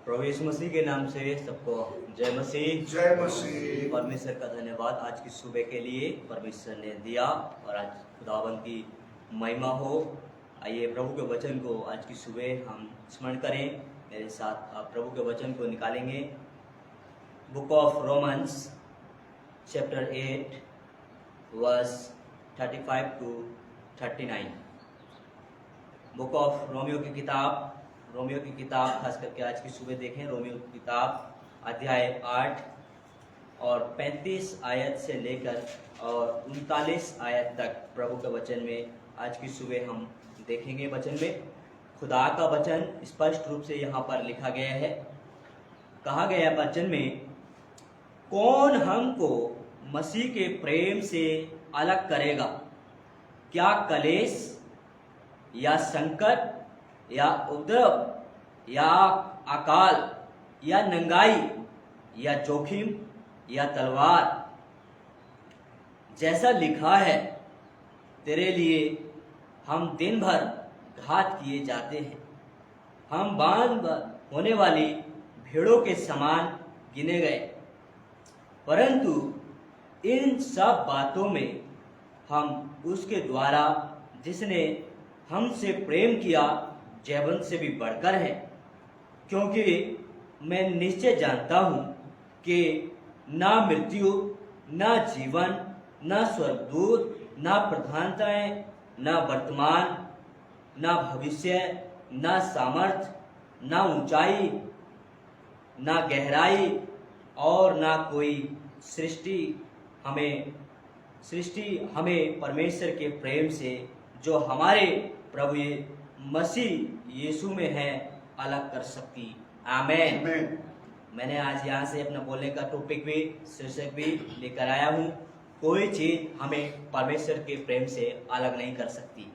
प्रभु यीशु मसीह के नाम से सबको जय मसीह। जय मसीह। परमेश्वर का धन्यवाद आज की सुबह के लिए परमेश्वर ने दिया और आज खुदावंत की महिमा हो। आइए प्रभु के वचन को आज की सुबह हम स्मरण करें। मेरे साथ आप प्रभु के वचन को निकालेंगे। Book of Romans chapter 8 verse 35 to 39। Book of Romeo की किताब खास करके आज की सुबह देखें। रोमियो की किताब अध्याय 8 और 35 आयत से लेकर और 39 आयत तक प्रभु के वचन में आज की सुबह हम देखेंगे। वचन में खुदा का वचन स्पष्ट रूप से यहाँ पर लिखा गया है। कहा गया वचन में, कौन हमको मसीह के प्रेम से अलग करेगा? क्या कलेश या संकट या उपद्रव या अकाल या नंगाई या जोखिम या तलवार? जैसा लिखा है, तेरे लिए हम दिन भर घात किए जाते हैं, हम बांध होने वाली भेड़ों के समान गिने गए। परंतु इन सब बातों में हम उसके द्वारा जिसने हमसे प्रेम किया जयवंत से भी बढ़कर है। क्योंकि मैं निश्चय जानता हूँ कि ना मृत्यु, ना जीवन, ना स्वर्गदूत, ना प्रधानताएं, ना वर्तमान, ना भविष्य, ना सामर्थ, ना ऊंचाई, ना गहराई और ना कोई सृष्टि हमें परमेश्वर के प्रेम से जो हमारे प्रभु मसीह यीशु में है अलग कर सकती। आमेन। मैंने आज यहाँ से अपना बोलने का टॉपिक भी, शीर्षक भी लेकर आया हूँ। कोई चीज हमें परमेश्वर के प्रेम से अलग नहीं कर सकती।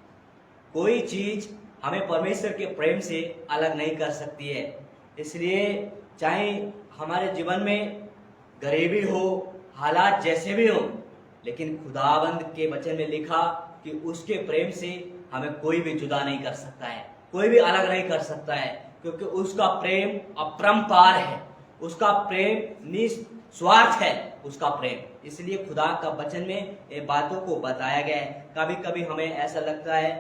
कोई चीज हमें परमेश्वर के प्रेम से अलग नहीं कर सकती है। इसलिए चाहे हमारे जीवन में गरीबी हो, हालात जैसे भी हो, लेकिन खुदावंद के वचन में लिखा कि उसके प्रेम से हमें कोई भी जुदा नहीं कर सकता है, कोई भी अलग नहीं कर सकता है, क्योंकि उसका प्रेम अपरंपार है, उसका प्रेम निस्वार्थ है, उसका प्रेम। इसलिए खुदा का वचन में ये बातों को बताया गया है। कभी कभी हमें ऐसा लगता है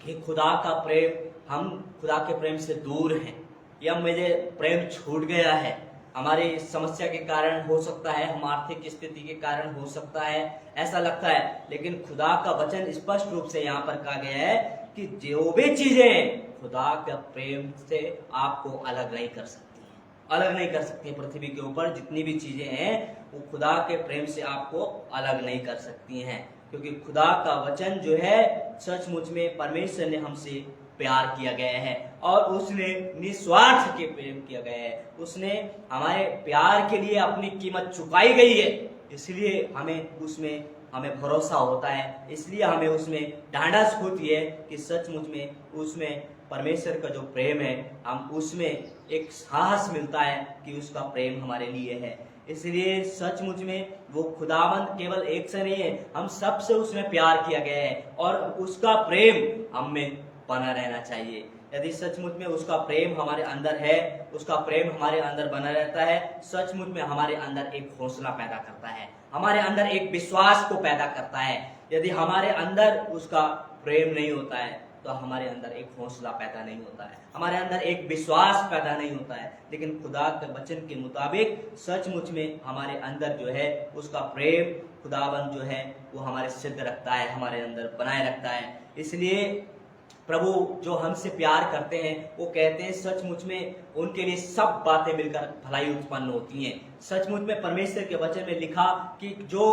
कि खुदा का प्रेम, हम खुदा के प्रेम से दूर हैं या मुझे प्रेम छूट गया है। हमारी समस्या के कारण हो सकता है, हम आर्थिक स्थिति के कारण हो सकता है, ऐसा लगता है। लेकिन खुदा का वचन स्पष्ट रूप से यहाँ पर कहा गया है कि जो भी चीजें खुदा के प्रेम से आपको अलग नहीं कर सकती, अलग नहीं कर सकती। पृथ्वी के ऊपर जितनी भी चीजें हैं वो खुदा के प्रेम से आपको अलग नहीं कर सकती हैं, क्योंकि खुदा का वचन जो है सचमुच में परमेश्वर ने हमसे प्यार किया गया है और उसने निस्वार्थ के प्रेम किया गया है। उसने हमारे प्यार के लिए अपनी कीमत चुकाई गई है। इसलिए हमें भरोसा होता है, इसलिए हमें उसमें ढांढस होती है कि सचमुच में उसमें परमेश्वर का जो प्रेम है, हम उसमें एक साहस मिलता है कि उसका प्रेम हमारे लिए है। इसलिए सचमुच में वो खुदावंद केवल एक से नहीं है, हम सबसे उसमें प्यार किया गया है और उसका प्रेम हम में बना रहना चाहिए। यदि सचमुच में उसका प्रेम हमारे अंदर है, उसका प्रेम हमारे अंदर बना रहता है, सचमुच में हमारे अंदर एक हौसला पैदा करता है, हमारे अंदर एक विश्वास को पैदा करता है। यदि हमारे अंदर उसका प्रेम नहीं होता है तो हमारे अंदर एक हौसला पैदा नहीं होता है, हमारे अंदर एक विश्वास पैदा नहीं होता है। लेकिन खुदा के वचन के मुताबिक सचमुच में हमारे अंदर जो है उसका प्रेम खुदाबंद जो है वो हमारे सिद्ध रखता है, हमारे अंदर बनाए रखता है। इसलिए प्रभु जो हमसे प्यार करते हैं वो कहते हैं सचमुच में उनके लिए सब बातें मिलकर भलाई उत्पन्न होती हैं। सचमुच में परमेश्वर के वचन में लिखा कि जो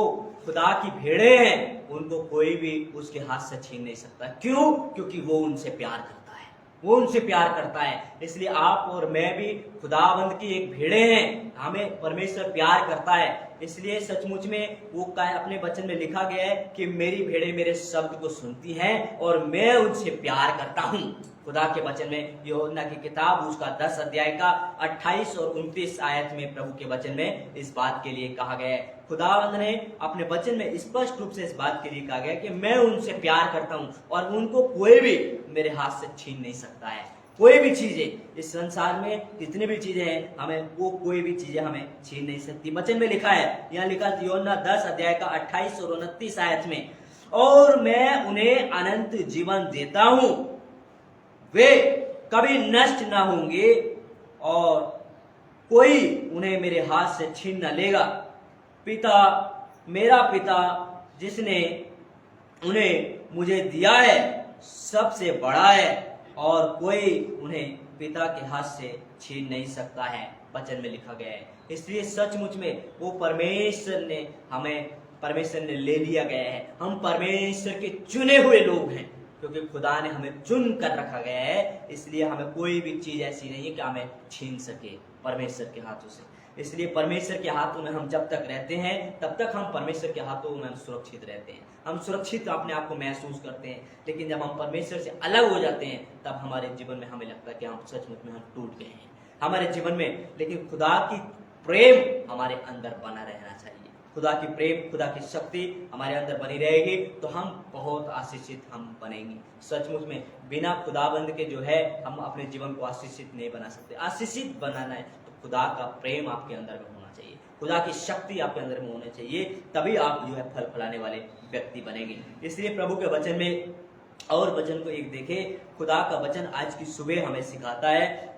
खुदा की भेड़ें हैं उनको कोई भी उसके हाथ से छीन नहीं सकता। क्यों? क्योंकि वो उनसे प्यार करता है, वो उनसे प्यार करता है। इसलिए आप और मैं भी खुदावंद की एक भेड़े हैं, हमें परमेश्वर प्यार करता है। इसलिए सचमुच में वो अपने वचन में लिखा गया है कि मेरी भेड़ें मेरे शब्द को सुनती हैं और मैं उनसे प्यार करता हूँ। खुदा के वचन में यूहन्ना की किताब उसका 10 अध्याय का 28 और 29 आयत में प्रभु के वचन में इस बात के लिए कहा गया है। खुदावंद ने अपने वचन में स्पष्ट रूप से इस बात के लिए कहा गया कि मैं उनसे प्यार करता हूँ और उनको कोई भी मेरे हाथ से छीन नहीं सकता है। कोई भी चीजें इस संसार में जितनी भी चीजें हैं, हमें वो कोई भी चीजें हमें छीन नहीं सकती। वचन में लिखा है, यहाँ लिखा यूहन्ना 10 अध्याय का 28 और 29 आयत में, और मैं उन्हें अनंत जीवन देता हूं, वे कभी नष्ट ना होंगे और कोई उन्हें मेरे हाथ से छीन न लेगा। पिता, मेरा पिता जिसने उन्हें मुझे दिया है सबसे बड़ा है और कोई उन्हें पिता के हाथ से छीन नहीं सकता है, वचन में लिखा गया है। इसलिए सचमुच में वो परमेश्वर ने ले लिया गया है। हम परमेश्वर के चुने हुए लोग हैं, क्योंकि खुदा ने हमें चुन कर रखा गया है। इसलिए हमें कोई भी चीज ऐसी नहीं है कि हमें छीन सके परमेश्वर के हाथों से। इसलिए परमेश्वर के हाथों में हम जब तक रहते हैं तब तक हम परमेश्वर के हाथों में हम सुरक्षित रहते हैं, हम सुरक्षित अपने आप को महसूस करते हैं। लेकिन जब हम परमेश्वर से अलग हो जाते हैं तब हमारे जीवन में हमें लगता है कि हम सचमुच में हम टूट गए हैं हमारे जीवन में। लेकिन खुदा की प्रेम हमारे अंदर बना रहना चाहिए। खुदा की प्रेम, खुदा की शक्ति हमारे अंदर बनी रहेगी तो हम बहुत आशीषित हम बनेंगे। सचमुच में बिना खुदाबंद के जो है हम अपने जीवन को आशीषित नहीं बना सकते। आशीषित बनाना है तो खुदा का प्रेम आपके अंदर में होना चाहिए, खुदा की शक्ति आपके अंदर में होनी चाहिए, तभी आप जो है फल फलाने वाले व्यक्ति बनेंगे। इसलिए प्रभु के वचन में और वचन को एक देखें, खुदा का वचन आज की सुबह हमें सिखाता है।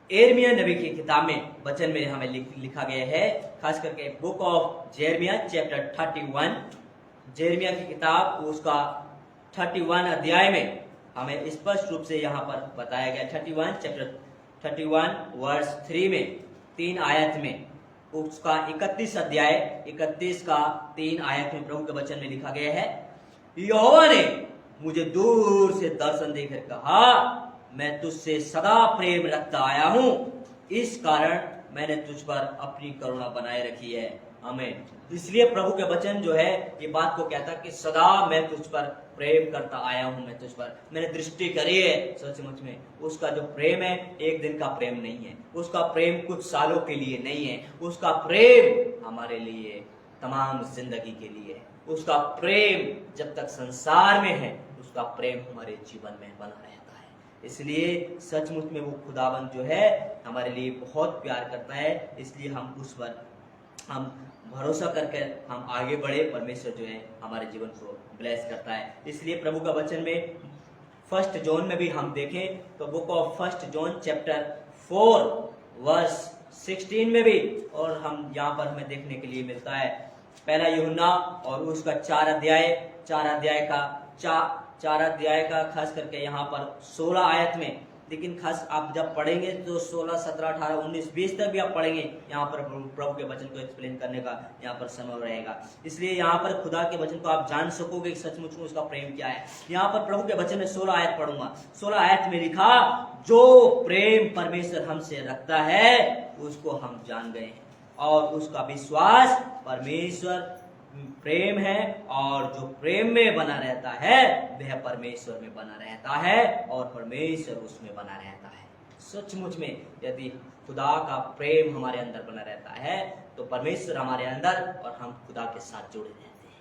यिर्मयाह नबी की किताब में वचन में हमें लिखा गया है, खास करके बुक ऑफ यिर्मयाह चैप्टर 31, यिर्मयाह की किताब उसका 31 अध्याय में हमें स्पष्ट रूप से यहाँ पर बताया गया। 31 चैप्टर 31 वर्स 3 में 3 आयत में, उसका 31 अध्याय 31 का 3 आयत में प्रभु के वचन में लिखा गया है, यहोवा ने मुझे दूर से दर्शन देकर कहा, मैं तुझसे सदा प्रेम रखता आया हूं, इस कारण मैंने तुझ पर अपनी करुणा बनाए रखी है। आमीन। इसलिए प्रभु के वचन जो है ये बात को कहता है कि सदा मैं तुझ पर प्रेम करता आया हूं, मैं तुझ पर मैंने दृष्टि करी है। सचमुच में उसका जो प्रेम है एक दिन का प्रेम नहीं है, उसका प्रेम कुछ सालों के लिए नहीं है, उसका प्रेम हमारे लिए तमाम जिंदगी के लिए है। उसका प्रेम जब तक संसार में है उसका प्रेम हमारे जीवन में बना रहता है। इसलिए सचमुच में वो खुदाबंद जो है हमारे लिए बहुत प्यार करता है। इसलिए हम उस पर हम भरोसा करके हम आगे बढ़े। परमेश्वर जो है हमारे जीवन को ब्लेस करता है। इसलिए प्रभु का वचन में 1 जॉन में भी हम देखें तो book of 1 John chapter 4 verse 16 में भी, और हम यहाँ पर हमें देखने के लिए मिलता है पहला यूहन्ना और उसका 4 अध्याय का खास करके यहाँ पर 16 आयत में। लेकिन खास आप जब पढ़ेंगे तो 16, 17, 18, 19, 20 तक भी आप पढ़ेंगे, यहाँ पर प्रभु के वचन को एक्सप्लेन करने का यहाँ पर समय रहेगा। इसलिए यहाँ पर खुदा के वचन को आप जान सकोगे कि सचमुच में उसका प्रेम क्या है। यहाँ पर प्रभु के वचन में 16 आयत पढ़ूंगा। 16 आयत में लिखा, जो प्रेम परमेश्वर हमसे रखता है उसको हम जान गए हैं और उसका विश्वास परमेश्वर प्रेम है, और जो प्रेम में बना रहता है वह परमेश्वर में बना रहता है और परमेश्वर उसमें बना रहता है। सचमुच में यदि खुदा का प्रेम हमारे अंदर बना रहता है तो परमेश्वर हमारे अंदर और हम खुदा के साथ जुड़े रहते हैं।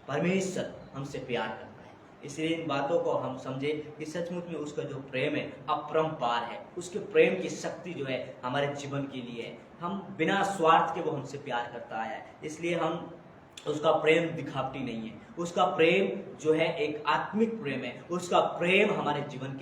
परमेश्वर हमसे प्यार करता है। इसलिए इन बातों को हम समझे कि सचमुच में उसका जो प्रेम है अपरंपार है। उसके प्रेम की शक्ति जो है हमारे जीवन के लिए है। हम बिना स्वार्थ के वो हमसे प्यार करता है। इसलिए हम उसका प्रेम दिखावटी नहीं है। उसका प्रेम जो है एक आत्मिक प्रेम है। उसका प्रेम हमारे जीवन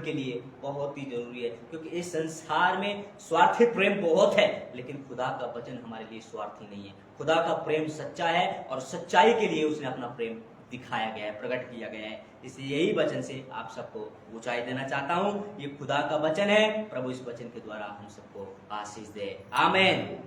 के लिए बहुत ही जरूरी है, क्योंकि इस संसार में स्वार्थी प्रेम बहुत है, लेकिन खुदा का वचन हमारे लिए स्वार्थी नहीं है। खुदा का प्रेम सच्चा है और सच्चाई के लिए उसने अपना प्रेम दिखाया गया है, प्रकट किया गया है। इसलिए यही वचन से आप सबको ऊंचाई देना चाहता हूँ। ये खुदा का वचन है। प्रभु इस वचन के द्वारा हम सबको आशीष दे। आमीन।